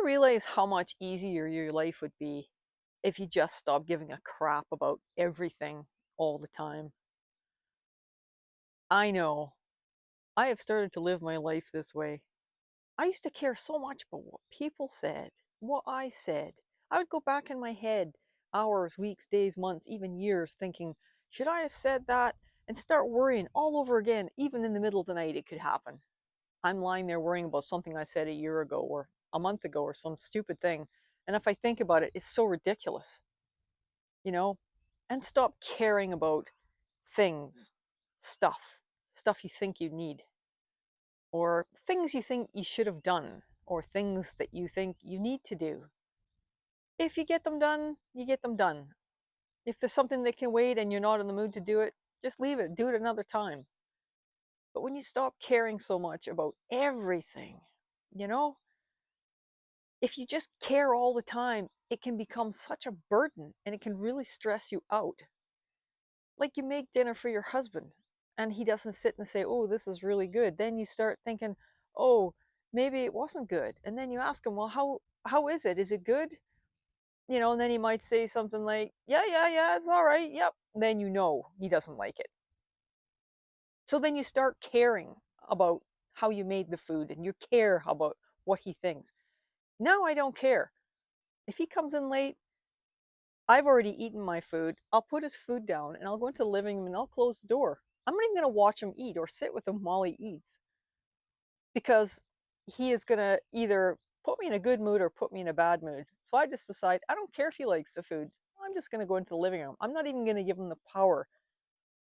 realize how much easier your life would be if you just stopped giving a crap about everything all the time? I know. I have started to live my life this way. I used to care so much about what people said, what I said. I would go back in my head hours, weeks, days, months, even years thinking, should I have said that? And start worrying all over again, even in the middle of the night, it could happen. I'm lying there worrying about something I said a year ago or a month ago or some stupid thing. And if I think about it, it's so ridiculous, you know? And stop caring about things, stuff, stuff you think you need, or things you think you should have done, or things that you think you need to do. If you get them done, you get them done. If there's something that can wait and you're not in the mood to do it, just leave it, do it another time. But when you stop caring so much about everything, you know, if you just care all the time, it can become such a burden and it can really stress you out. Like you make dinner for your husband and he doesn't sit and say, "Oh, this is really good." Then you start thinking, "Oh, maybe it wasn't good." And then you ask him, "Well, how is it? Is it good?" And then he might say something like, "Yeah, yeah, yeah, it's all right. Yep." Then you know he doesn't like it. So then you start caring about how you made the food and you care about what he thinks. Now I don't care. If he comes in late, I've already eaten my food. I'll put his food down and I'll go into the living room and I'll close the door. I'm not even going to watch him eat or sit with him while he eats because he is going to either put me in a good mood or put me in a bad mood. So I just decide I don't care if he likes the food. I'm just going to go into the living room. I'm not even going to give him the power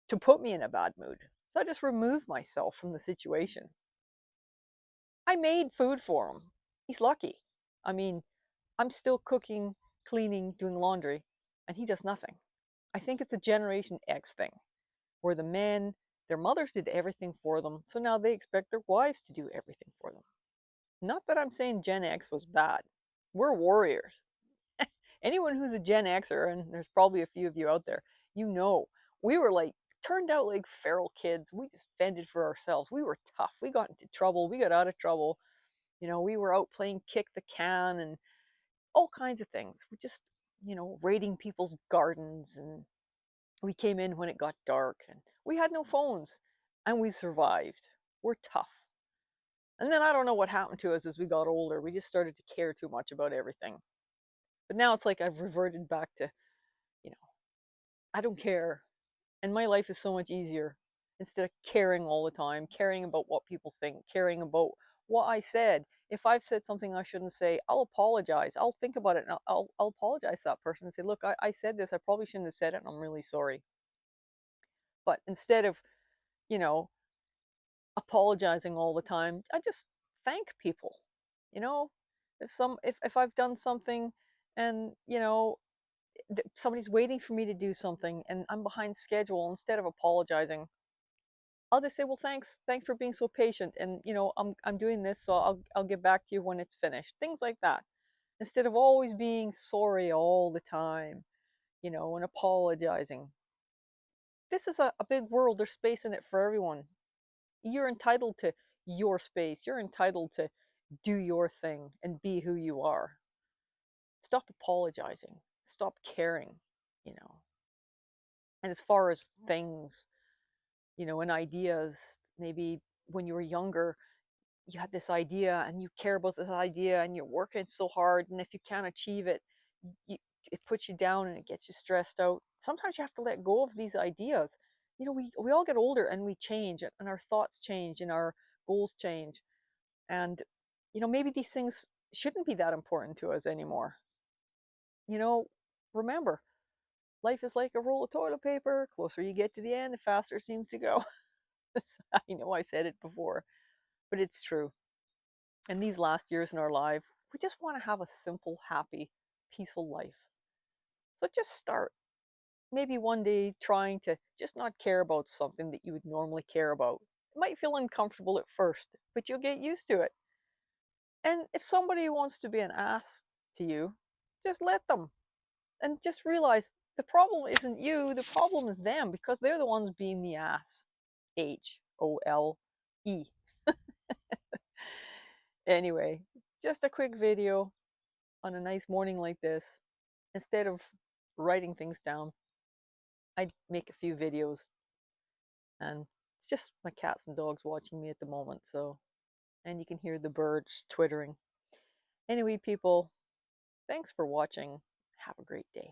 to put me in a bad mood. So I just remove myself from the situation. I made food for him. He's lucky. I mean, I'm still cooking, cleaning, doing laundry, and he does nothing. I think it's a Generation X thing where the men, their mothers did everything for them, so now they expect their wives to do everything for them. Not that I'm saying Gen X was bad. We're warriors. Anyone who's a Gen Xer, and there's probably a few of you out there, we were like, turned out like feral kids. We just fended for ourselves. We were tough. We got into trouble. We got out of trouble. We were out playing kick the can and all kinds of things. We just, raiding people's gardens, and we came in when it got dark and we had no phones and we survived. We're tough. And then I don't know what happened to us as we got older. We just started to care too much about everything. But now it's like I've reverted back to, you know, I don't care. And my life is so much easier instead of caring all the time, caring about what people think, caring about what I said. If I've said something I shouldn't say, I'll apologize. I'll think about it and I'll apologize to that person and say, look, I said this. I probably shouldn't have said it and I'm really sorry. But instead of, you know, apologizing all the time, I just thank people. You know, if I've done something and, somebody's waiting for me to do something and I'm behind schedule, instead of apologizing, I'll just say, "Well, thanks for being so patient, and I'm doing this, so I'll get back to you when it's finished." Things like that, instead of always being sorry all the time, and apologizing. This is a big world. There's space in it for everyone. You're entitled to your space. You're entitled to do your thing and be who you are. Stop apologizing. Stop caring, you know. And as far as things, and ideas, maybe when you were younger, you had this idea and you care about this idea and you're working so hard, and if you can't achieve it, you, it puts you down and it gets you stressed out. Sometimes you have to let go of these ideas. We all get older and we change, and our thoughts change and our goals change, and maybe these things shouldn't be that important to us anymore. you know Remember, life is like a roll of toilet paper. Closer you get to the end, the faster it seems to go. I know I said it before, but it's true. And these last years in our life, we just want to have a simple, happy, peaceful life. So just start. Maybe one day trying to just not care about something that you would normally care about. It might feel uncomfortable at first, but you'll get used to it. And if somebody wants to be an ass to you, just let them. And just realize the problem isn't you, the problem is them, because they're the ones being the ass. HOLE. Anyway, just a quick video. on a nice morning like this, instead of writing things down, I'd make a few videos, and it's just my cats and dogs watching me at the moment, so, and you can hear the birds twittering. Anyway, people, thanks for watching. Have a great day.